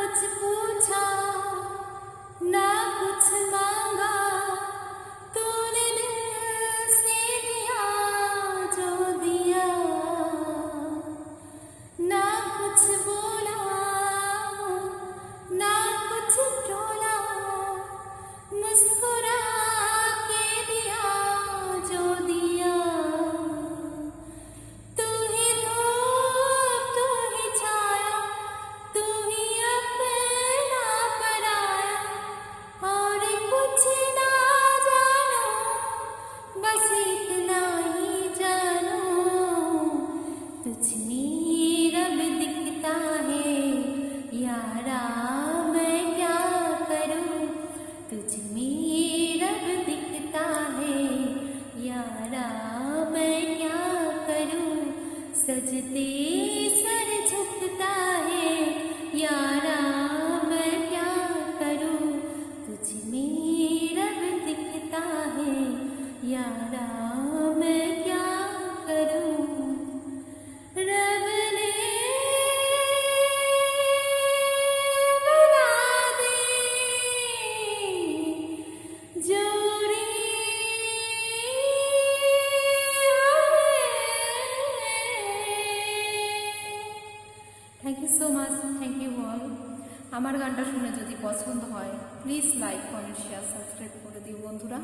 कुछ पूछा ना कुछ मांगा, तूने दिल से दिया जो दिया। ना कुछ बोला ना कुछ टोला, मुस्कुरा के दिया जो दिया। तू ही धूप तू ही छाया, तू ही अपना पराया, और कुछ ना जानो बस इतना ही जानो। तुझ में रब दिखता है यारा, मैं क्या करूं। तुझ में रब दिखता है यारा, मैं क्या करूं। सजदे सर झुकता है यारा, मैं क्या करूं। तुझ में रब दिखता है यारा, मैं क्या करूं। रब ने बना दी जोड़ी, थैंक यू सो माच, थैंक यू ऑल। আমার গানটা শুনে যদি পছন্দ হয় please like comment share subscribe করে দিও বন্ধুরা।